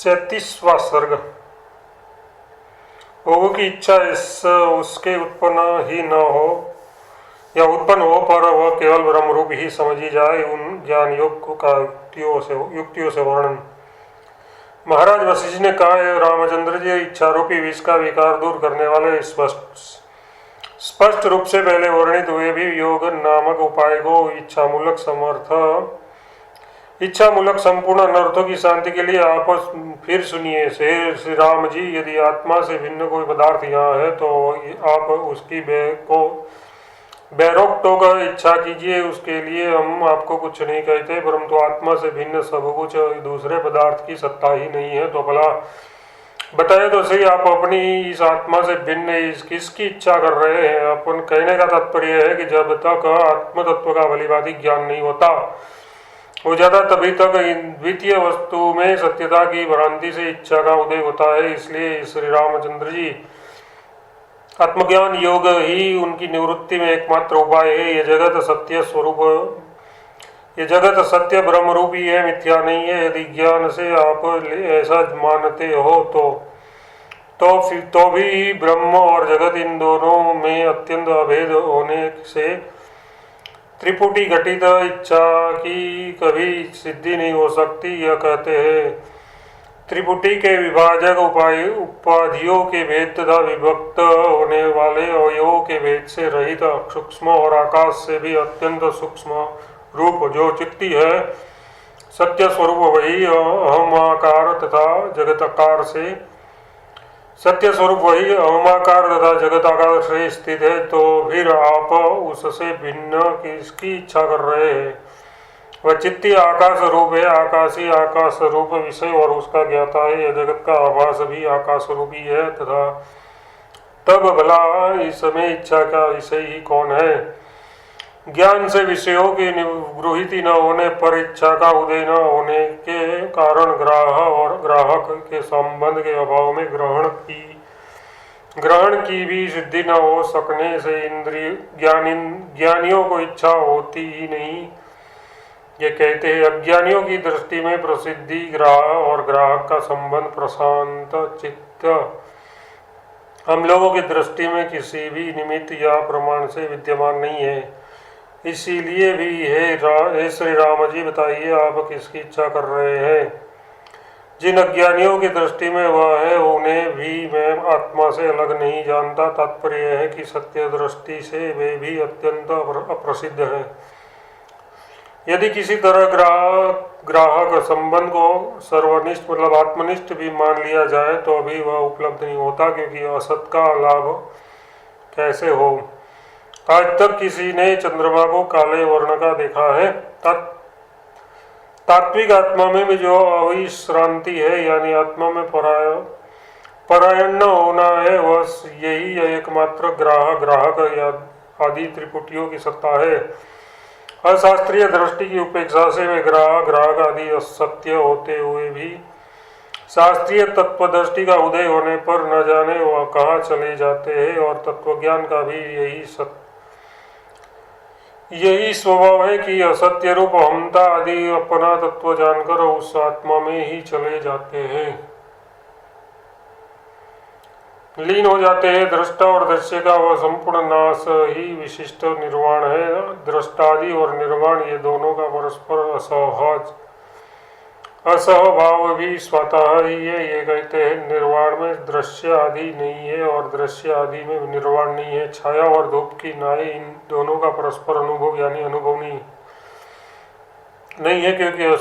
37वां सर्ग। भोग की इच्छा उसके उत्पन्न ही न हो या उत्पन्न हो, पर वह केवल ब्रह्म रूप ही समझी जाए, उन ज्ञान योग का युक्तियों से वर्णन। महाराज वशिष्ठ ने कहा, रामचंद्र जी, इच्छा रूपी विष का विकार दूर करने वाले स्पष्ट रूप से पहले वर्णित हुए भी योग नामक उपाय को इच्छामूलक संपूर्ण अनर्थों की शांति के लिए आप फिर सुनिए। श्री राम जी, यदि आत्मा से भिन्न कोई पदार्थ यहाँ है तो आप उसकी बेरोक टोक इच्छा कीजिए, उसके लिए हम आपको कुछ नहीं कहते, परंतु आत्मा से भिन्न सब कुछ दूसरे पदार्थ की सत्ता ही नहीं है, तो भला बताए तो सही, आप अपनी इस आत्मा से भिन्न किसकी इच्छा कर रहे हैं। अपन कहने का तात्पर्य है कि जब तक आत्म तत्व का भलीभांति ज्ञान नहीं हो जाता तभी तक द्वितीय वस्तु में सत्यता की भ्रांति से इच्छा का उदय होता है। इसलिए श्री रामचंद्र जी, आत्मज्ञान योग ही उनकी निवृत्ति में एकमात्र उपाय है। ये जगत सत्य ब्रह्म रूप ही है, मिथ्या नहीं है। यदि ज्ञान से आप ऐसा मानते हो तो भी ब्रह्म और जगत इन दोनों में अत्यंत अभेद होने से त्रिपुटी घटित इच्छा की कभी सिद्धि नहीं हो सकती। यह कहते हैं, त्रिपुटी के विभाजक उपाधियों के भेद तथा विभक्त होने वाले अवयवों के भेद से रहित सूक्ष्म और आकाश से भी अत्यंत सूक्ष्म रूप जो चित्ती है, सत्य स्वरूप वही अहमाकार तथा जगताकार से स्थित है। तो फिर आप उससे भिन्न किसकी इच्छा कर रहे हैं? वह चित्ती आकाश रूप है, आकाशी आकाश रूप विषय और उसका ज्ञाता है। यह जगत का आभास भी आकाश रूप ही है, तथा तब भला इसमें इच्छा का विषय ही कौन है? ज्ञान से विषयों की गृहीति न होने पर इच्छा का उदय न होने के कारण ग्राहक के संबंध के अभाव में ग्रहण की भी सिद्धि न हो सकने से ज्ञानियों को इच्छा होती ही नहीं। ये कहते हैं, अज्ञानियों की दृष्टि में प्रसिद्धि और ग्राहक का संबंध प्रशांत चित्त हम लोगों की दृष्टि में किसी भी निमित्त या प्रमाण से विद्यमान नहीं है। इसीलिए भी हे श्री राम जी, बताइए आप किसकी इच्छा कर रहे हैं? जिन अज्ञानियों की दृष्टि में वह है, उन्हें भी मैं आत्मा से अलग नहीं जानता। तात्पर्य है कि सत्य दृष्टि से वे भी अत्यंत अप्रसिद्ध है। यदि किसी तरह ग्राहक संबंध को सर्वनिष्ठ मतलब आत्मनिष्ठ भी मान लिया जाए तो अभी वह उपलब्ध नहीं होता, क्योंकि असत का लाभ कैसे हो? आज तक किसी ने चंद्रमा को काले वर्ण का देखा है? तात्विक आत्मा में भी जो अविश्रांति है, यानी आत्मा में परायण न होना है, वह यही एकमात्र ग्राहक आदि त्रिपुटियों की सत्ता है। अशास्त्रीय दृष्टि की उपेक्षा से वे ग्राहक आदि असत्य होते हुए भी शास्त्रीय तत्व दृष्टि का उदय होने पर न जाने वह कहाँ चले जाते हैं। और तत्वज्ञान का भी यही स्वभाव है कि असत्य रूप अहंता आदि अपना तत्व जानकर उस आत्मा में ही चले जाते हैं, लीन हो जाते हैं। दृष्टा और दृश्य का वह संपूर्ण नाश ही विशिष्ट निर्वाण है। दृष्टादि और निर्वाण ये दोनों का परस्पर असहभाव भी स्वतः ही है। ये कहते हैं, निर्वाण में दृश्य आदि नहीं है और दृश्य आदि में निर्वाण नहीं है। छाया और धूप की नाई इन दोनों का परस्पर अनुभव यानी अनुभव नहीं है, क्योंकि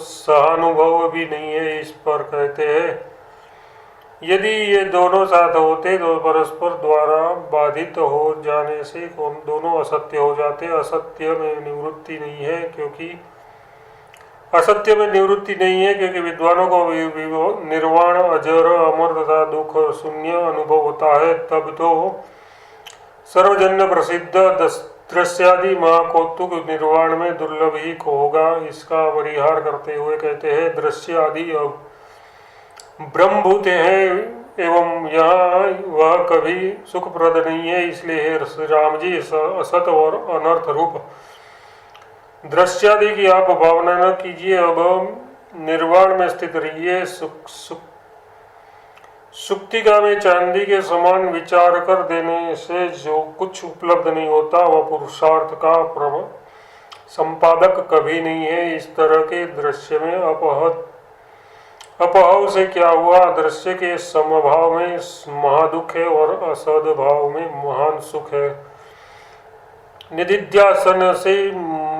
सहानुभव भी नहीं है। इस पर कहते हैं, यदि ये दोनों साथ होते तो परस्पर द्वारा बाधित हो जाने से दोनों असत्य हो जाते। असत्य में निवृत्ति नहीं है, क्योंकि विद्वानों को निर्वाण, अजर, अमर तथा दुख शून्य अनुभव होता है। तब तो सर्वजन्य प्रसिद्ध दृश्यादि महाकौतुक निर्वाण में दुर्लभ ही होगा। इसका परिहार करते हुए कहते हैं, दृश्य आदि ब्रह्मभूत है एवं यहाँ वह कभी सुखप्रद नहीं है। इसलिए श्री राम जी, असत और अनर्थ रूप दृश्यादि की आप भावना न कीजिए। अब निर्वाण में स्थित रहिए। सुक्तिका में चांदी के समान विचार कर देने से जो कुछ उपलब्ध नहीं होता वह पुरुषार्थ का संपादक कभी नहीं है। इस तरह के दृश्य में अपहव से क्या हुआ? दृश्य के समभाव में महादुख है और असद्भाव में महान सुख है। निधिध्यासन से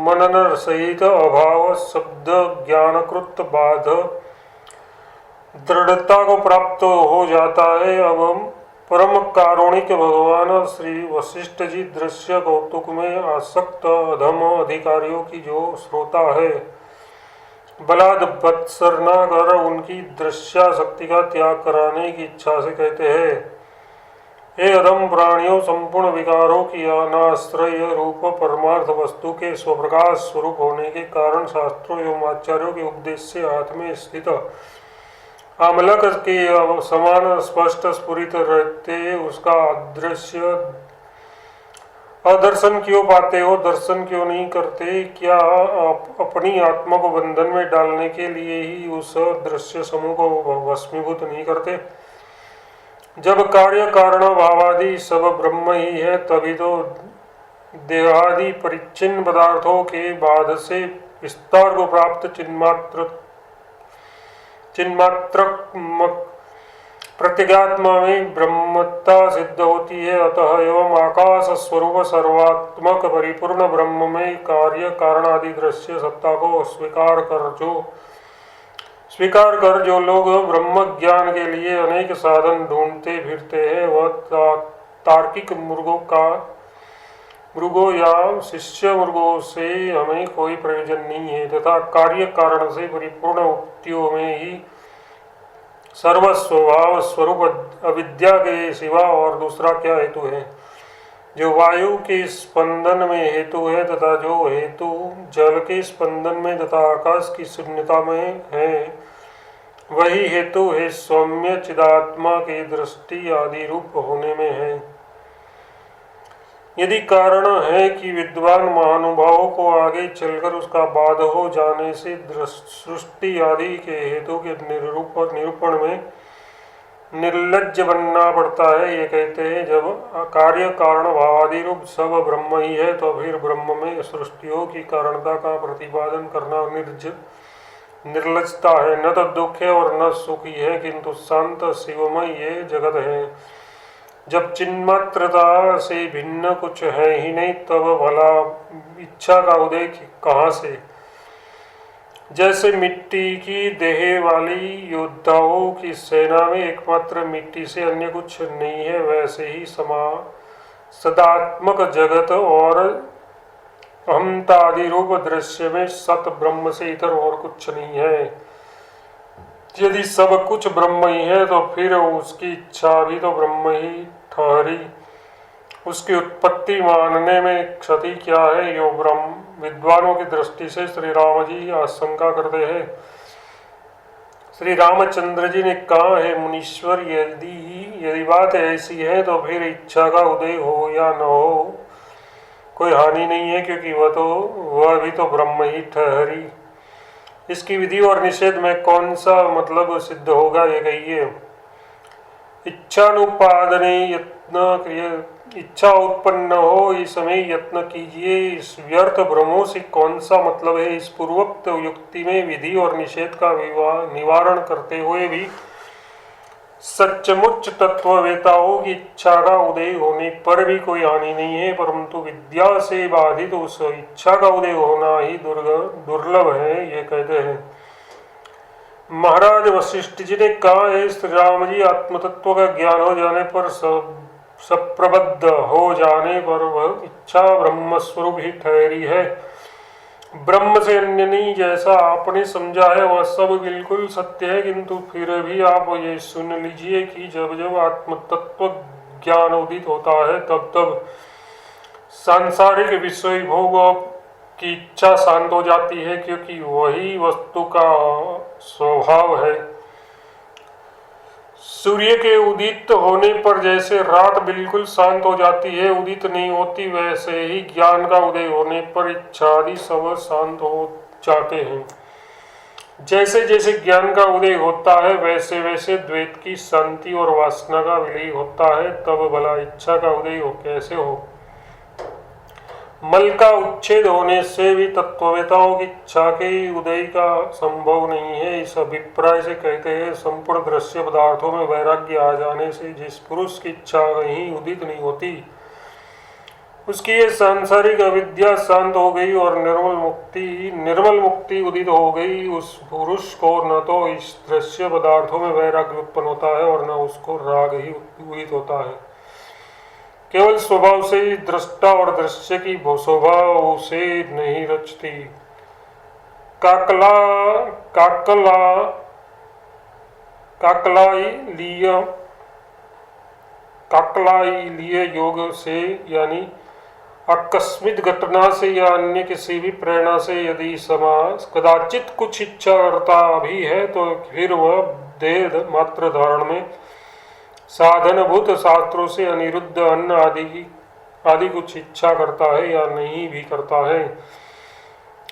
मनन सहित अभाव शब्द ज्ञानकृत बाध दृढ़ता को प्राप्त हो जाता है। अब हम परम कारुणिक भगवान श्री वशिष्ठ जी दृश्य कौतुक में आसक्त अधम अधिकारियों की जो श्रोता है, बलाद बत्सरना कर उनकी दृश्याशक्ति का त्याग कराने की इच्छा से कहते हैं, हे अधम प्राणियों, संपूर्ण विकारों की अनाश्रय रूप परमार्थ वस्तु के स्वप्रकाश स्वरूप होने के कारण शास्त्रों एवं आचार्यों के उपदेश से हाथ में स्थित आमलक के समान स्पष्ट स्फुरित रहते उसका अदृश्य अदर्शन क्यों पाते हो? दर्शन क्यों नहीं करते? क्या अपनी आत्मा को बंधन में डालने के लिए ही उस दृश्य समूह को भस्मीभूत नहीं करते? जब कार्य कारण भावादि सब ब्रह्म ही है, तभी तो देहादि परिच्छिन्न पदार्थों के बाद से विस्तार को प्राप्त चिन्मात्रक प्रत्यगात्मा में ब्रह्मता सिद्ध होती है। अतः एवं आकाश स्वरूप सर्वात्मक परिपूर्ण ब्रह्म में कार्य कारण आदि दृश्य सत्ता को स्वीकार कर जो लोग ब्रह्म ज्ञान के लिए अनेक साधन ढूंढते फिरते हैं, वह तार्किक मृगों या शिष्य मृगों से हमें कोई प्रयोजन नहीं है, तथा कार्य कारण से परिपूर्ण उक्तियों में ही सर्वस्वभाव स्वरूप अविद्या के सिवा और दूसरा क्या हेतु है? जो वायु के स्पंदन में हेतु है तथा जो हेतु जल के स्पंदन में तथा आकाश की शून्यता में है, वही हेतु है सौम्य चिदात्मा के दृष्टि आदि रूप होने में है। यदि कारण है कि विद्वान महानुभावों को आगे चलकर उसका बाध हो जाने से सृष्टि आदि के हेतु के निरूपण में निर्लज्ज बनना पड़ता है, ये कहते हैं जब कार्य कारण भावादि रूप सब ब्रह्म ही है तो फिर ब्रह्म में सृष्टियों की कारणता का प्रतिपादन करना निर्लजता है। न तो दुख है और न सुख ही है, किंतु शांत शिवमय ये जगत है। जब चिन्मात्रता से भिन्न कुछ है ही नहीं, तब भला इच्छा का उदय कहाँ से? जैसे मिट्टी की देह वाली योद्धाओं की सेना में एकमात्र मिट्टी से अन्य कुछ नहीं है, वैसे ही सदात्मक जगत और अहंतादि रूप दृश्य में सत ब्रह्म से इतर और कुछ नहीं है। यदि सब कुछ ब्रह्म ही है तो फिर उसकी इच्छा भी तो ब्रह्म ही ठहरी। उसकी उत्पत्ति मानने में क्षति क्या है? यो ब्रह्म विद्वानों की दृष्टि से श्री राम जी आशंका करते हैं। श्री रामचंद्र जी ने कहा है, मुनीश्वर, यदि बात ऐसी है तो फिर इच्छा का उदय हो या न हो कोई हानि नहीं है, क्योंकि वह भी तो ब्रह्म ही ठहरी। इसकी विधि और निषेध में कौन सा मतलब सिद्ध होगा, ये कहिए। इच्छानुपादने यत्न, इच्छा उत्पन्न हो इस समय यत्न कीजिए। इस व्यर्थ भ्रमों से कौन सा मतलब है? इस पूर्वोक्त युक्ति में विधि और निषेध का निवारण करते हुए भी सच्चमुच तत्ववेताओं की इच्छा का उदय होने पर भी कोई हानि नहीं है, परंतु विद्या से बाधित उस इच्छा का उदय होना ही दुर्लभ है, ये कहते हैं। महाराज वशिष्ठ जी ने कहा है, श्री राम जी आत्मतत्व का ज्ञान हो जाने पर सप्रबद्ध हो जाने पर वह इच्छा ब्रह्म स्वरूप ही ठहरी है, ब्रह्म से अन्य नहीं। जैसा आपने समझा है वह सब बिल्कुल सत्य है, किंतु फिर भी आप ये सुन लीजिए कि जब जब आत्मतत्व ज्ञान उदित होता है तब तब सांसारिक विषय भोग की इच्छा शांत हो जाती है, क्योंकि वही वस्तु का स्वभाव है। सूर्य के उदित होने पर जैसे रात बिल्कुल शांत हो जाती है, उदित नहीं होती, वैसे ही ज्ञान का उदय होने पर इच्छा आदि सब शांत हो जाते हैं। जैसे जैसे ज्ञान का उदय होता है वैसे वैसे द्वैत की शांति और वासना का विलय होता है। तब भला इच्छा का उदय हो कैसे हो? मल का उच्छेद होने से भी तत्ववेताओं की इच्छा के उदय का संभव नहीं है। इस अभिप्राय से कहते हैं संपूर्ण दृश्य पदार्थों में वैराग्य आ जाने से जिस पुरुष की इच्छा कहीं उदित नहीं होती उसकी ये सांसारिक अविद्या शांत हो गई और निर्मल मुक्ति उदित हो गई। उस पुरुष को न तो इस दृश्य पदार्थों में वैराग्य उत्पन्न होता है और न उसको राग ही उदित होता है। केवल स्वभाव से ही दृष्टा और दृश्य की स्वभाव उसे नहीं रचती। काकलाइलीय योग से यानी आकस्मिक घटना से या अन्य किसी भी प्रेरणा से यदि समाज कदाचित कुछ इच्छा करता भी है तो फिर वह देह मात्र धारण में साधनभूत शास्त्रों से अनिरुद्ध अन्न आदि कुछ इच्छा करता है या नहीं भी करता है।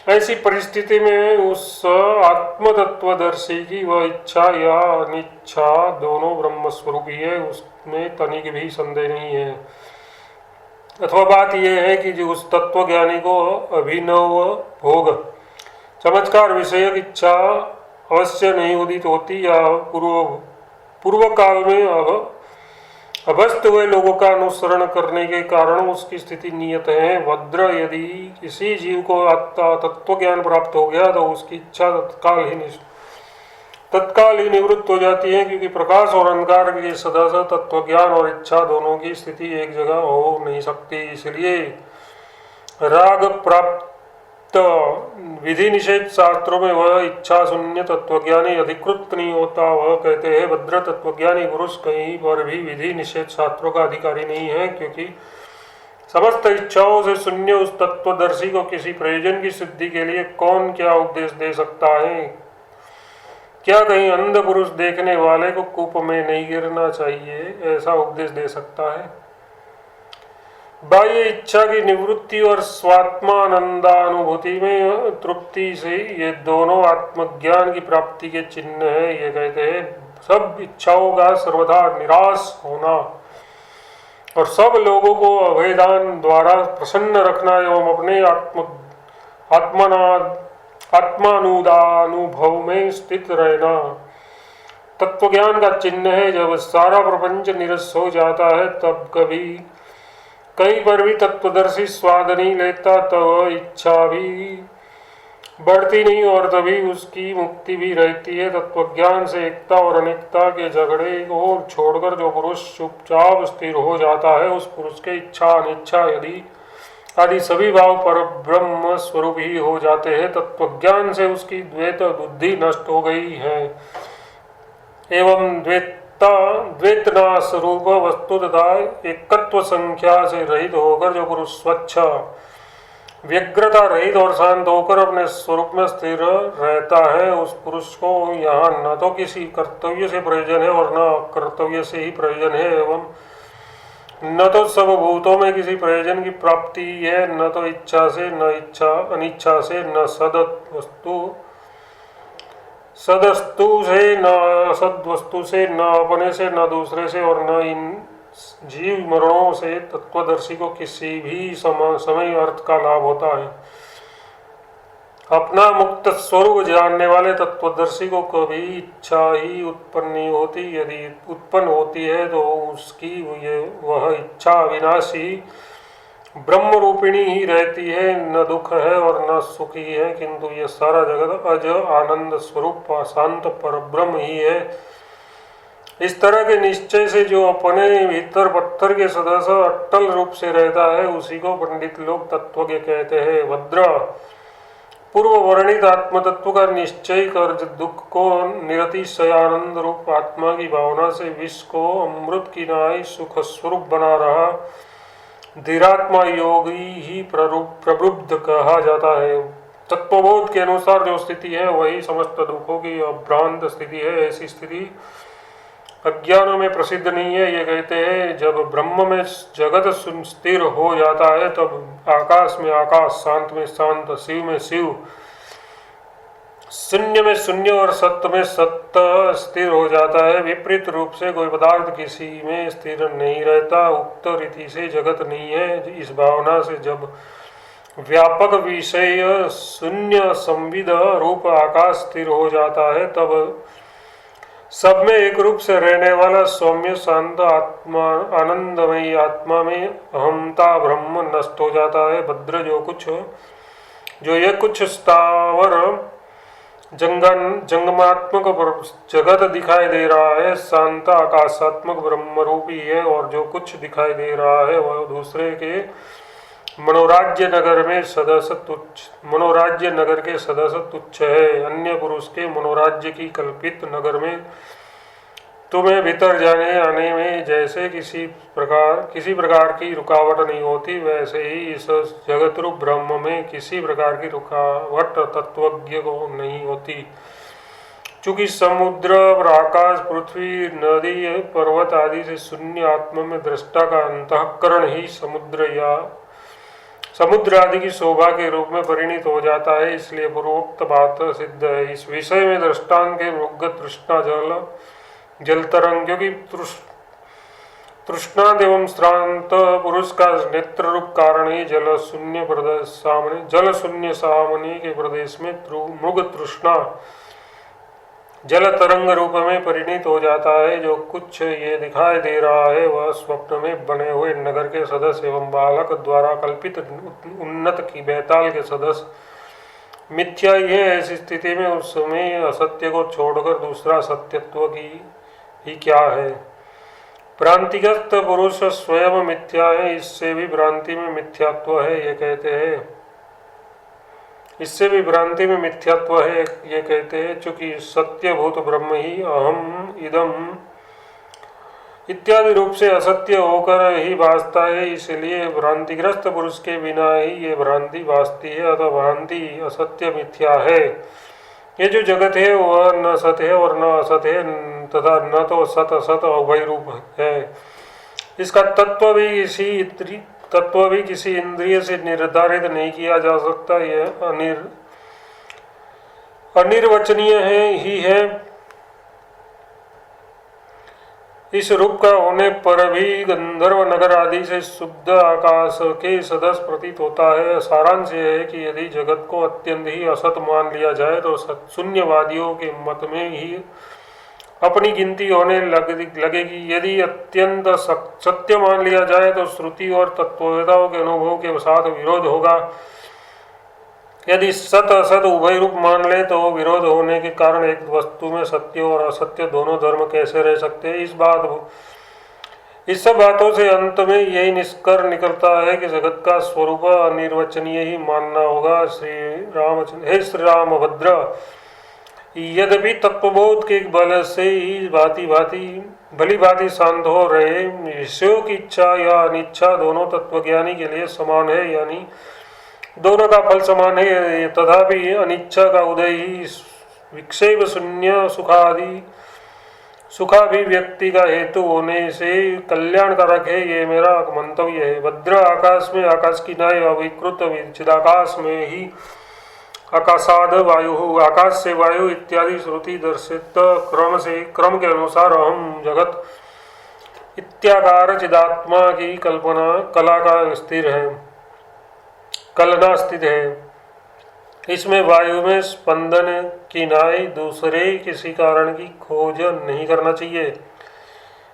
ऐसी परिस्थिति में उस आत्मतत्वदर्शी की वह इच्छा या अनिच्छा दोनों ब्रह्म स्वरूप ही है, उसमें तनिक भी संदेह नहीं है। अथवा बात यह है कि जो उस तत्वज्ञानी को अभिनव भोग चमत्कार विषयक इच्छा अवश्य नहीं उदित होती या पूर्व काल में अभस्त हुए लोगों का अनुसरण करने के कारण उसकी स्थिति नियत है। भद्र यदि किसी जीव को तत्व ज्ञान प्राप्त हो गया तो उसकी इच्छा तत्काल ही निवृत्त हो जाती है, क्योंकि प्रकाश और अंधकार के सदा तत्व ज्ञान और इच्छा दोनों की स्थिति एक जगह हो नहीं सकती। इसलिए राग प्राप्त विधि निषेध शास्त्रों में वह इच्छा शून्य तत्वज्ञानी अधिकृत नहीं होता। वह कहते हैं भद्र तत्वज्ञानी पुरुष कहीं पर भी विधि निषेध शास्त्रों का अधिकारी नहीं है, क्योंकि समस्त इच्छाओं से शून्य उस तत्वदर्शी को किसी प्रयोजन की सिद्धि के लिए कौन क्या उपदेश दे सकता है? क्या कहीं अंध पुरुष देखने वाले को कूप में नहीं गिरना चाहिए ऐसा उपदेश दे सकता है? बाह्य इच्छा की निवृत्ति और स्वात्मानंदानुभूति में तृप्ति से ये दोनों आत्मज्ञान की प्राप्ति के चिन्ह है। ये कहते हैं सब इच्छाओं का सर्वदा निराश होना और सब लोगों को अभेदान द्वारा प्रसन्न रखना एवं अपने आत्मानुदानुभव में स्थित रहना तत्वज्ञान का चिन्ह है। जब सारा प्रपंच निरस हो जाता है तब कहीं पर भी तत्वदर्शी स्वाद नहीं लेता, तब इच्छा भी बढ़ती नहीं और तभी उसकी मुक्ति भी रहती है। तत्वज्ञान से एकता और अनेकता के झगड़े को छोड़कर जो पुरुष चुपचाप स्थिर हो जाता है उस पुरुष के इच्छा अनिच्छा आदि सभी भाव पर ब्रह्म स्वरूप ही हो जाते हैं। तत्वज्ञान से उसकी द्वैत बुद्धि नष्ट हो गई है एवं द्वैतना स्वरूप वस्तु तथा एकत्व संख्या से रहित होकर जो पुरुष स्वच्छ व्यग्रता रहित और शांत होकर अपने स्वरूप में स्थिर रहता है उस पुरुष को यहाँ न तो किसी कर्तव्य से प्रयोजन है और न कर्तव्य से ही प्रयोजन है एवं न तो सब भूतों में किसी प्रयोजन की प्राप्ति है, न तो इच्छा से न अनिच्छा से न सदस्तु से न असदवस्तु से न अपने से न दूसरे से और न इन जीव मरणों से तत्वदर्शी को किसी भी समय अर्थ का लाभ होता है। अपना मुक्त स्वरूप जानने वाले तत्वदर्शी को कभी इच्छा ही उत्पन्न नहीं होती, यदि उत्पन्न होती है तो उसकी वह इच्छा अविनाशी ब्रह्म रूपिणी ही रहती है। न दुख है और न सुख ही है, किंतु ये सारा जगत अज आनंद स्वरूप शांत पर ब्रह्म ही है। इस तरह के निश्चय से जो अपने भीतर पत्थर के सदस्य अट्टल रूप से रहता है उसी को पंडित लोग तत्वज्ञ कहते हैं। भद्र पूर्व वर्णित आत्म तत्व का निश्चय कर दुख को निरतिशय आनंद रूप आत्मा की भावना से विष को अमृत की नाई सुख स्वरूप बना रहा धीरात्मा योगी ही प्रबुद्ध कहा जाता है। तत्वबोध के अनुसार जो स्थिति है वही समस्त दुखों की अभ्रांत स्थिति है। ऐसी स्थिति अज्ञानों में प्रसिद्ध नहीं है। ये कहते हैं जब ब्रह्म में जगत स्थिर हो जाता है तब आकाश में आकाश, शांत में शांत, शिव में शिव शून्य में शून्य और सत्य में सत्य स्थिर हो जाता है। विपरीत रूप से कोई पदार्थ किसी में स्थिर नहीं रहता। उक्त रीति से जगत नहीं है। इस भावना से जब व्यापक विषय शून्य संविद रूप आकाश स्थिर हो जाता है, तब सब में एक रूप से रहने वाला सौम्य शांत आत्मा, आनंदमयी आत्मा में अहमता ब्रह्म नष्ट हो जाता है। भद्र जो ये कुछ स्थावर जंगमात्मक जगत दिखाई दे रहा है, शांत आकाशात्मक ब्रह्म रूपी है। और जो कुछ दिखाई दे रहा है वह दूसरे के मनोराज्य नगर के सदस्य तुच्छ है। अन्य पुरुष के मनोराज्य की कल्पित नगर में तुम्हें भीतर जाने आने में जैसे किसी प्रकार की रुकावट नहीं होती, वैसे ही इस जगत रूप ब्रह्म में किसी प्रकार की रुकावट तत्वज्ञ को नहीं होती। चूंकि समुद्र और आकाश, पृथ्वी, नदी, पर्वत आदि से शून्य आत्मा में दृष्टा का अंतःकरण ही समुद्र आदि की शोभा के रूप में परिणित हो जाता है, इसलिए पूर्वोक्त बात सिद्ध है। इस विषय में दृष्टांत के मृग, तृष्णा, जल तरंग, क्योंकि तृष्णा एवं श्रांत पुरुष का नेत्र रूप कारण ही जल शून्य सामने के प्रदेश में मृग तृष्णा जल तरंग रूप में परिणित हो जाता है। जो कुछ ये दिखाई दे रहा है वह स्वप्न में बने हुए नगर के सदस्य एवं बालक द्वारा कल्पित उन्नत की बेताल के सदस्य मिथ्या ही है। ऐसी स्थिति में उस समय असत्य को छोड़कर दूसरा सत्यत्व की ही क्या है। भ्रांतिग्रस्त पुरुष स्वयं मिथ्या है, इससे भी भ्रांति में मिथ्यात्व है ये कहते हैं। इससे भी भ्रांति में मिथ्यात्व है ये कहते हैं। चूंकि सत्यभूत ब्रह्म ही अहम इदम इत्यादि रूप से असत्य होकर ही भासता है, इसलिए भ्रांतिग्रस्त पुरुष के बिना ही ये भ्रांति भासती है। अतः भ्रांति असत्य मिथ्या है। ये जो जगत है वह न सत है और न असत है, तथा न तो सत असत उभय रूप है। इसका तत्व भी किसी इंद्रिय से निर्धारित नहीं किया जा सकता। यह अनिर्वचनीय है। इस रूप का होने पर भी गंधर्व नगर आदि से शुद्ध आकाश के सदस्य प्रतीत होता है। सारांश यह है कि यदि जगत को अत्यंत ही असत मान लिया जाए तो शून्यवादियों के मत में ही अपनी गिनती होने लगेगी। यदि अत्यंत सत्य मान लिया जाए तो श्रुति और तत्ववेदाओं के अनुभव के साथ विरोध होगा। यदि सत असत उभय रूप मान ले तो विरोध होने के कारण एक वस्तु में सत्य और असत्य दोनों धर्म कैसे रह सकते हैं। इस सब बातों से अंत में यही निष्कर्ष निकलता है कि जगत का स्वरूप अनिर्वचनीय ही मानना होगा। हे श्री रामभद्र, यद्यपि तत्वबोध के बल से ही भली भांति शांत हो रहे विषयों की इच्छा या अनिच्छा दोनों तत्वज्ञानी के लिए समान है, यानी दोनों का फल समान है, तथापि अनिच्छा का उदय ही विक्षेप शून्य सुखाभिव्यक्ति का हेतु होने से कल्याणकारक है, ये मेरा मंतव्य है। भद्र, आकाश में आकाश की नाई अविकृत चिदाकाश में ही आकाशाद वायु, आकाश से वायु इत्यादि श्रुति दर्शित क्रम के अनुसार अहम जगत इत्याकार चिदात्मा की कलना स्थित है। इसमें वायु में स्पंदन की नाई दूसरे किसी कारण की खोज नहीं करना चाहिए।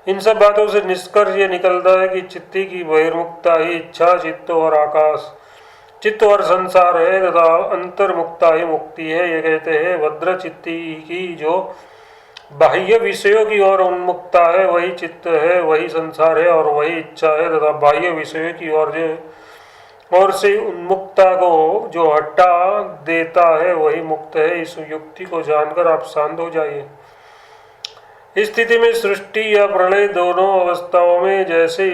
इन सब बातों से निष्कर्ष ये निकलता है कि चित्ती की बहिर्मुक्ता ही इच्छा, चित्त और आकाश, चित्त और संसार है, तथा अंतर्मुक्ता ही मुक्ति है। ये कहते हैं भद्र चित्ती की जो बाह्य विषयों की ओर उन्मुक्ता है वही चित्त है, वही संसार है और वही इच्छा है, तथा बाह्य विषयों की ओर से उन्मुक्ता को जो हटा देता है वही मुक्त है। इस युक्ति को जानकर आप शांत हो जाइए। इस स्थिति में सृष्टि या प्रलय दोनों अवस्थाओं में जैसे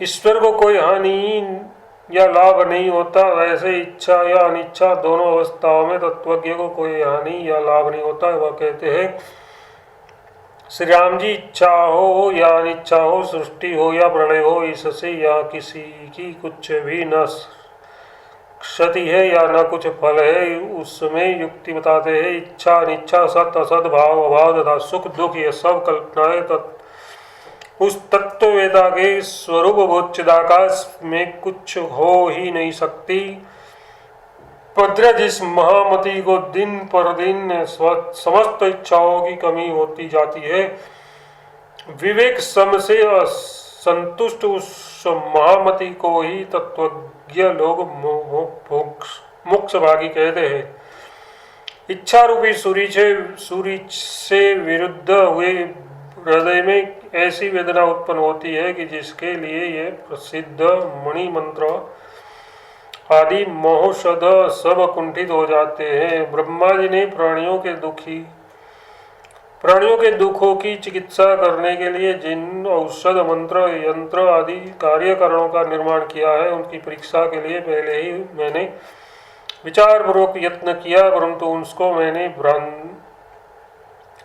ईश्वर को कोई हानि या लाभ नहीं होता, वैसे इच्छा या अनिच्छा दोनों अवस्थाओं में तत्वज्ञ को कोई हानि या लाभ नहीं होता। वह कहते हैं श्री राम जी, इच्छा हो या अनिच्छा हो, सृष्टि हो या प्रलय हो, इससे या किसी की कुछ भी न क्षति है या न कुछ फल है, उसमें युक्ति बताते हैं। इच्छा अनिच्छा, सत असत, भाव अभाव तथा सुख दुख, ये सब कल्पनाएं उस तत्ववेदा के स्वरूप भूत चिदाकाश में कुछ हो ही नहीं सकती। पद्र जिस महामति को दिन पर दिन समस्त इच्छाओं की कमी होती जाती है, विवेक सम से संतुष्ट उस महामति को ही तत्वज्ञ लोग मोक्ष भागी कहते हैं। इच्छा रूपी सूर्य से विरुद्ध हुए हृदय में ऐसी वेदना उत्पन्न होती है कि जिसके लिए ये प्रसिद्ध मणि मंत्र आदि महौषध सब कुंठित हो जाते हैं। ब्रह्मा जी ने प्राणियों के दुखों की चिकित्सा करने के लिए जिन औषध मंत्र यंत्र आदि कार्यकरणों का निर्माण किया है, उनकी परीक्षा के लिए पहले ही मैंने विचार पूर्वक यत्न किया, परंतु उसको मैंने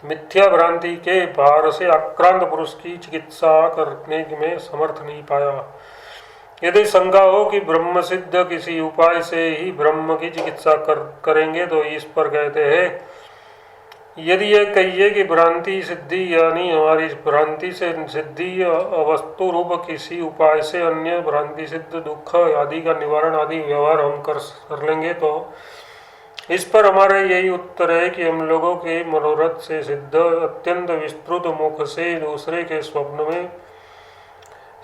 मिथ्या भ्रांति के भार से आक्रांत पुरुष की चिकित्सा करने में समर्थ नहीं पाया। यदि शंका हो कि ब्रह्म सिद्ध किसी उपाय से ही ब्रह्म की चिकित्सा करेंगे तो इस पर कहते हैं, यदि यह कहिए कि भ्रांति सिद्धि यानी हमारी भ्रांति से सिद्धि अवस्तु रूप किसी उपाय से अन्य भ्रांति सिद्ध दुख आदि का निवारण आदि व्यवहार हम कर लेंगे, तो इस पर हमारा यही उत्तर है कि हम लोगों के मनोरथ से सिद्ध अत्यंत विस्तृत मुख से दूसरे के स्वप्न में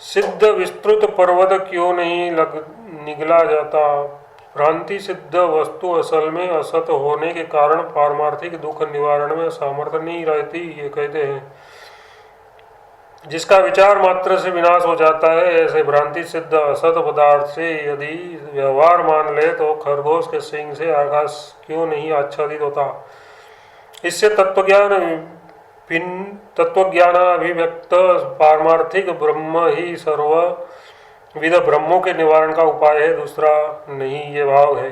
सिद्ध विस्तृत पर्वत क्यों नहीं निगला जाता। भ्रांति सिद्ध वस्तु असल में असत होने के कारण पारमार्थिक दुख निवारण में सामर्थ्य नहीं रहती, ये कहते हैं। जिसका विचार मात्र से विनाश हो जाता है, ऐसे भ्रांति सिद्ध असत पदार्थ से यदि व्यवहार मान ले तो खरगोश के सींग से आकाश क्यों नहीं आच्छादित होता। इससे तत्वज्ञानाभिव्यक्त पारमार्थिक ब्रह्म ही सर्वविध ब्रह्मों के निवारण का उपाय है, दूसरा नहीं, ये भाव है।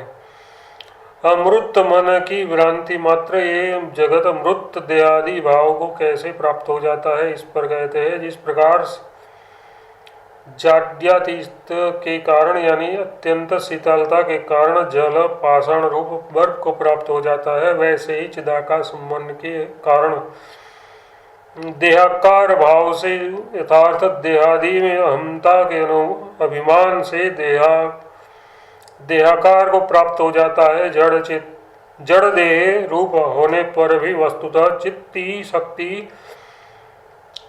अमृत मन की भ्रांति मात्र ये जगत मृत देहादि भाव को कैसे प्राप्त हो जाता है, इस पर कहते हैं। जिस प्रकार जाड्यातीत के कारण यानी अत्यंत शीतलता के कारण जल पाषाण रूप बर्फ को प्राप्त हो जाता है, वैसे ही चिदाकाश मन के कारण देहाकार भाव से यथार्थ देहादि में अहमता के अभिमान से देहाकार को प्राप्त हो जाता है। जड़ देह रूप होने पर भी वस्तुतः चित्ती शक्ति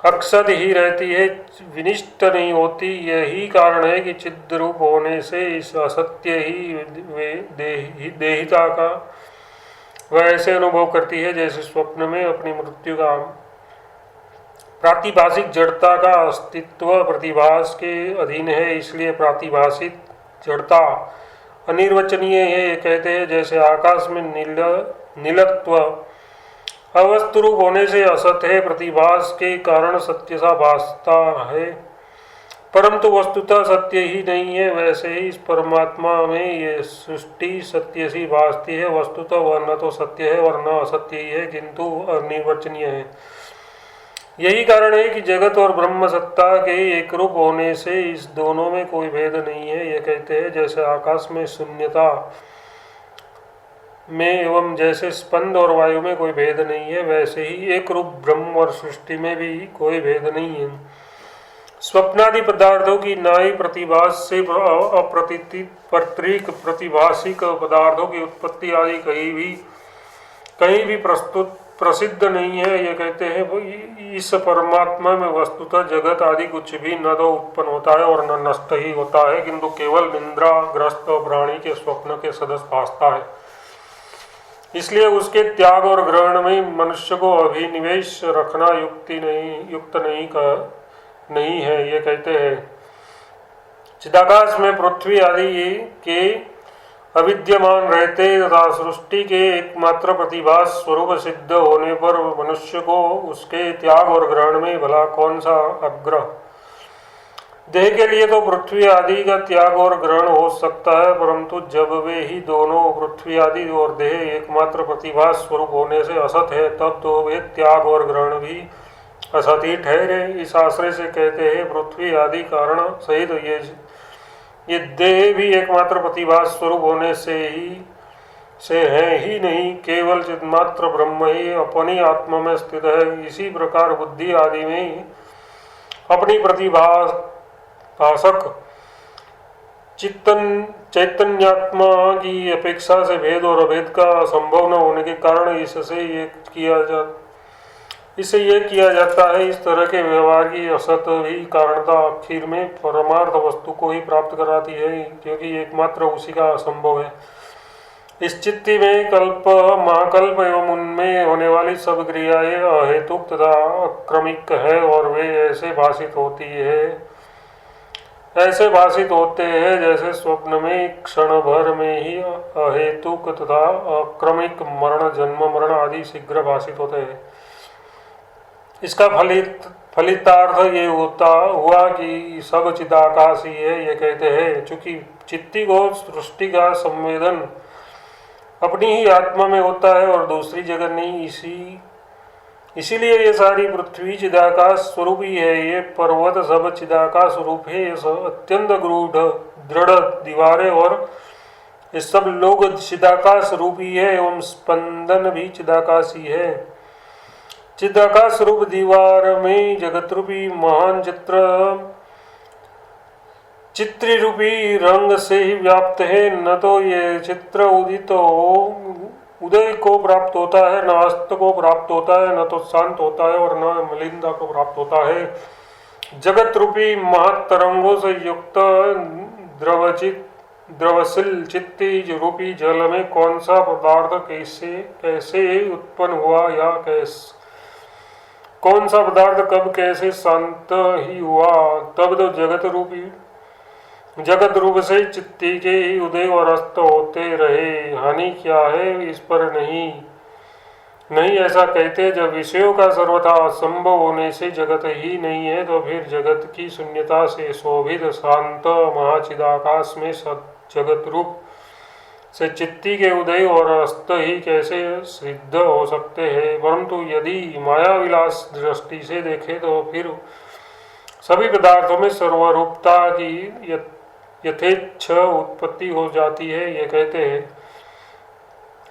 अक्षत ही रहती है, विनिष्ट नहीं होती। यही कारण है कि चिद्ध रूप होने से इस असत्य ही वे देहिता का वैसे अनुभव करती है जैसे स्वप्न में अपनी मृत्यु का। प्रातिभाषिक जड़ता का अस्तित्व प्रतिभास के अधीन है, इसलिए प्रातिभाषिक जड़ता अनिर्वचनीय है, ये कहते हैं। जैसे आकाश में नीलत्व अवस्तु रूप होने से असत है, प्रतिभास के कारण सत्य सा भासता है, परंतु वस्तुतः सत्य ही नहीं है, वैसे ही इस परमात्मा में ये सृष्टि सत्य सी भासती है। वस्तुतः वह न तो सत्य है और न असत्य ही है, किंतु अनिर्वचनीय है। यही कारण है कि जगत और ब्रह्म सत्ता के एक रूप होने से इस दोनों में कोई भेद नहीं है, ये कहते हैं। जैसे आकाश में शून्यता में एवं जैसे स्पंद और वायु में कोई भेद नहीं है, वैसे ही एक रूप ब्रह्म और सृष्टि में भी कोई भेद नहीं है। स्वप्नादि पदार्थों की नाई प्रतिभास से अप्रतीत प्रतिभाषिक पदार्थों की उत्पत्ति आदि कहीं भी प्रसिद्ध नहीं है, ये कहते हैं। इस परमात्मा में वस्तुतः जगत आदि कुछ भी न तो उत्पन्न होता है और न नष्ट ही होता है, किंतु केवल निद्राग्रस्त प्राणी के स्वप्न के सदस्य भासता है। इसलिए उसके त्याग और ग्रहण में मनुष्य को अभिनिवेश रखना युक्त नहीं है, ये कहते हैं। चिदाकाश में पृथ्वी आदि के अविद्यमान रहते तथा सृष्टि के एकमात्र प्रतिभास स्वरूप सिद्ध होने पर मनुष्य को उसके त्याग और ग्रहण में भला कौन सा आग्रह। देह के लिए तो पृथ्वी आदि का त्याग और ग्रहण हो सकता है, परंतु जब वे ही दोनों पृथ्वी आदि और देह एकमात्र प्रतिभास स्वरूप होने से असत है, तब तो वे त्याग और ग्रहण भी असत ही ठहरे। इस आश्रय से कहते हैं पृथ्वी आदि कारण सहित ये देह भी एकमात्र प्रतिभास स्वरूप होने से है ही नहीं, केवल चिन्मात्र ब्रह्म ही अपनी आत्मा में स्थित है। इसी प्रकार बुद्धि आदि में अपनी प्रतिभासक चैतन्यात्मा की अपेक्षा से भेद और अभेद का संभव न होने के कारण इससे ये किया जाता है। इस तरह के व्यवहार की असत ही कारणता आखिर में परमार्थ वस्तु को ही प्राप्त कराती है, क्योंकि एकमात्र उसी का असंभव है। इस चित्ती में कल्प महाकल्प एवं उनमें होने वाली सब क्रियाएं अहेतुक तथा अक्रमिक है और वे ऐसे भाषित होते हैं जैसे स्वप्न में क्षण भर में ही अहेतुक तथा अक्रमिक मरण, जन्म मरण आदि शीघ्र भाषित होते हैं। इसका फलितार्थ ये हुआ कि सब चिदाकाश ही है। ये कहते हैं चूंकि चित्ती को सृष्टि का संवेदन अपनी ही आत्मा में होता है और दूसरी जगह नहीं, इसीलिए ये सारी पृथ्वी चिदाकाश स्वरूप ही है। ये पर्वत सब चिदाकाश स्वरूप है। ये सब अत्यंत दृढ़ दीवारें और ये सब लोग चिदाकाश रूप ही है एवं स्पंदन भी चिदाकाश ही है। चिदाकाश स्वरूप दीवार में जगत रूपी महान चित्र रूपी रंग से ही व्याप्त है। न तो ये चित्र उदय को प्राप्त होता है, न अस्त को प्राप्त होता है, न तो शांत होता है और न मलिनता को प्राप्त होता है। जगत रूपी महत तरंगों से युक्त द्रवशील चित्ती रूपी जल में कौन सा पदार्थ कैसे उत्पन्न हुआ या कौन सा पदार्थ कब कैसे शांत ही हुआ, तब तो जगत रूप से चित्ती के ही उदय और अस्त होते रहे। हानि क्या है इस पर नहीं ऐसा कहते। जब विषयों का सर्वथा असंभव होने से जगत ही नहीं है, तो फिर जगत की शून्यता से शोभित शांत महाचिदाकाश में जगत रूप से चित्ती के उदय और अस्त ही कैसे सिद्ध हो सकते हैं। परंतु यदि माया विलास दृष्टि से देखे तो फिर सभी पदार्थों में सर्वरूपता की यथेच्छ उत्पत्ति हो जाती है। ये कहते हैं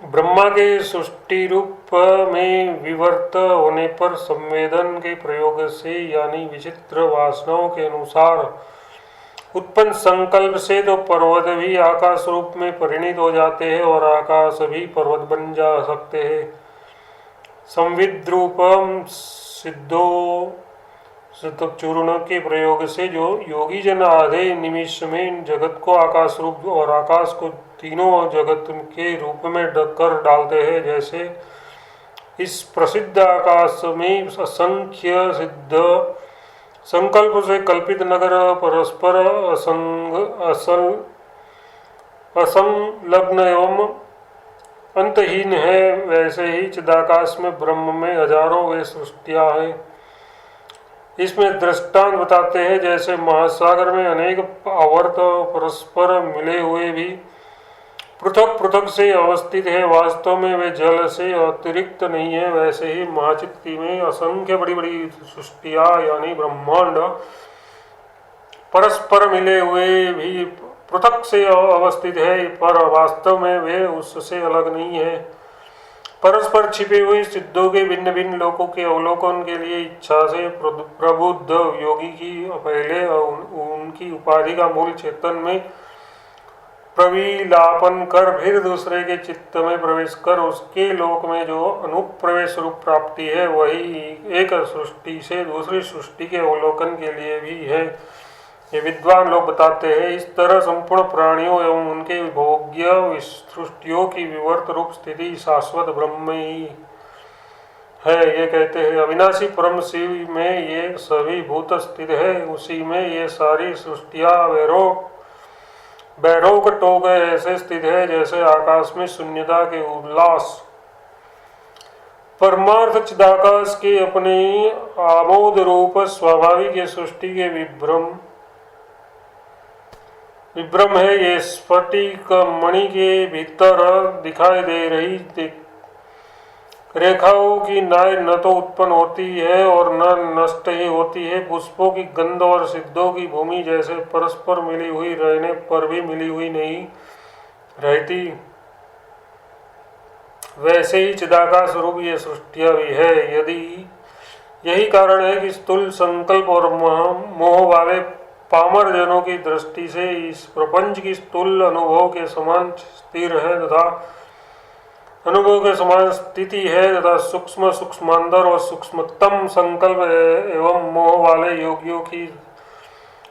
ब्रह्मा के सृष्टि रूप में विवर्त होने पर संवेदन के प्रयोग से यानी विचित्र वासनाओं के अनुसार उत्पन्न संकल्प से तो पर्वत भी आकाश रूप में परिणित हो जाते हैं और आकाश भी पर्वत बन जा सकते हैं। संविद्रूपम सिद्ध चूर्ण के प्रयोग से जो योगी जन आधे निमिष में जगत को आकाश रूप और आकाश को तीनों जगत के रूप में कर डालते हैं, जैसे इस प्रसिद्ध आकाश में असंख्य सिद्ध संकल्प से कल्पित नगर परस्पर असंलग्न एवं अंतहीन है, वैसे ही चिदाकाश में ब्रह्म में हजारों वे सृष्टियां हैं। इसमें दृष्टांत बताते हैं जैसे महासागर में अनेक आवर्त परस्पर मिले हुए भी पृथक पृथक से अवस्थित है, वास्तव में वे जल से अतिरिक्त नहीं है, वैसे ही महाचित्ती में असंख्य बड़ी बड़ी सृष्टियां यानी ब्रह्मांड परस्पर मिले हुए भी पृथक से अवस्थित है, पर वास्तव में वे उससे अलग नहीं है। परस्पर छिपे हुए सिद्धों के भिन्न भिन्न लोकों के अवलोकन के लिए इच्छा से प्रबुद्ध योगी की पहले उनकी उपाधि का मूल चेतन में प्रविलापन कर फिर दूसरे के चित्त में प्रवेश कर उसके लोक में जो अनुप्रवेश रूप प्राप्ति है, वही एक सृष्टि से दूसरी सृष्टि के अवलोकन के लिए भी है। ये विद्वान लोग बताते हैं। इस तरह संपूर्ण प्राणियों एवं उनके भोग्य सृष्टियों की विवर्त रूप स्थिति शाश्वत ब्रह्म ही है। ये कहते हैं अविनाशी परम शिव में ये सभी भूत स्थित है, उसी में ये सारी सृष्टियां बैरोक टोक ऐसे स्थित है जैसे आकाश में शून्यता के उल्लास। परमार्थ चिदाकाश के अपने आमोद रूप स्वाभाविक सृष्टि के विभ्रम है। ये स्फटिक मणि के भीतर दिखाई दे रही रेखाओं की नाय न तो उत्पन्न होती है और न नष्ट ही होती है। पुष्पों की गंध और सिद्धों की भूमि जैसे परस्पर मिली हुई रहने पर भी मिली हुई नहीं रहती, वैसे ही चिदाकाश स्वरूप ये सृष्टियां भी है। यही कारण है कि स्थूल संकल्प और मोह वाले पामर जनों की दृष्टि से इस प्रपंच की स्थूल अनुभव के समान स्थिर है तथा अनुभव के समान स्थिति है तथा सूक्ष्म सूक्ष्मांतर और सूक्ष्मतम संकल्प एवं मोह वाले योगियों की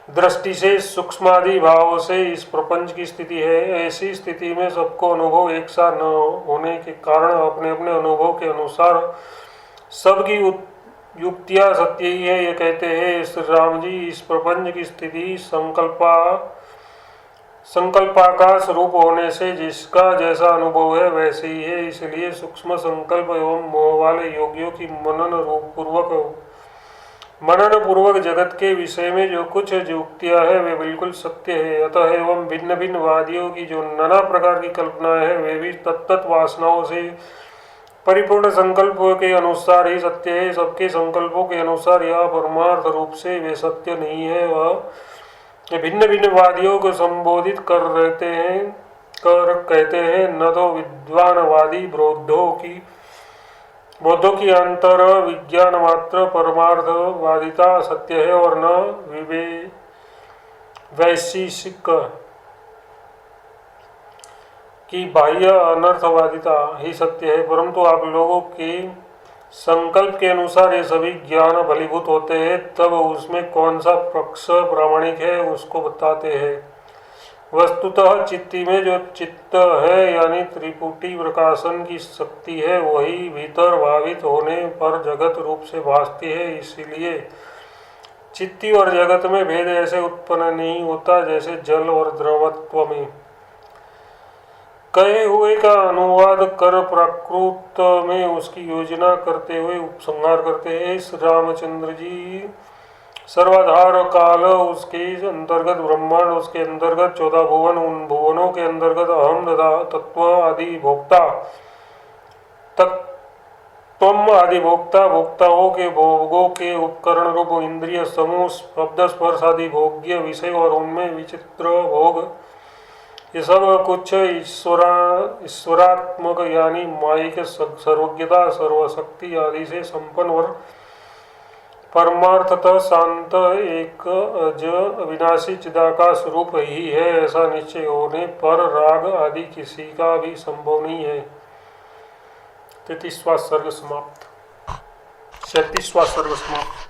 दृष्टि से सूक्ष्मादि भाव से इस प्रपंच की स्थिति है। ऐसी स्थिति में सबको अनुभव एक साथ न होने के कारण अपने अपने अनुभव के अनुसार सबकी युक्तियां सत्य ही है ये कहते हैं श्री राम जी। इस प्रपंच की स्थिति संकल्पाकाश रूप होने से जिसका जैसा अनुभव है वैसे ही है। इसलिए सूक्ष्म संकल्प एवं मोह वाले योगियों की मनन पूर्वक जगत के विषय में जो कुछ युक्तियां है वे बिल्कुल सत्य है। अतः एवं भिन्न भिन्न वादियों की जो नाना प्रकार की कल्पना है वे भी तत्त वासनाओं से परिपूर्ण संकल्पों के अनुसार ही सत्य है। सबके संकल्पों के अनुसार यह परमार्थ रूप से वे सत्य नहीं है। वह भिन्न भिन्न वादियों को संबोधित कर कहते हैं न तो विद्वानवादी बौद्धों की अंतर विज्ञान मात्र परमार्थवादिता सत्य है और न वैशेषिक की बाह्य अनर्थवादिता ही सत्य है। परंतु आप लोगों के संकल्प के अनुसार ये सभी ज्ञान फलीभूत होते हैं, तब उसमें कौन सा पक्ष प्रामाणिक है उसको बताते हैं। वस्तुतः चित्ती में जो चित्त है यानी त्रिपुटी प्रकाशन की शक्ति है वही भीतर भावित होने पर जगत रूप से भासती है। इसीलिए चित्ती और जगत में भेद ऐसे उत्पन्न नहीं होता जैसे जल और द्रवत्व में। कहे हुए का अनुवाद कर प्राकृत में उसकी योजना करते हुए उपसंहार करते हैं। रामचंद्र जी सर्वाधार काल, उसके अंतर्गत ब्रह्मांड, उसके अंतर्गत 14 भुवन, उन भुवनों के अंतर्गत अहम तथा तत्व आदि भोक्ता, तत्व आदि भोक्ताओं के भोगों के उपकरण रूप इंद्रिय समूह, शब्द स्पर्श आदि भोग्य विषय और उनमें विचित्र भोग, ये सब कुछ ईश्वरात्मक यानी मायिक सर्वज्ञता सर्वशक्ति आदि से संपन्न और परमार्थतः शांत एक अज अविनाशी चिदाकाश रूप ही है। ऐसा निश्चय होने पर राग आदि किसी का भी संभव नहीं है। 33वां सर्ग समाप्त। 37वां सर्ग समाप्त।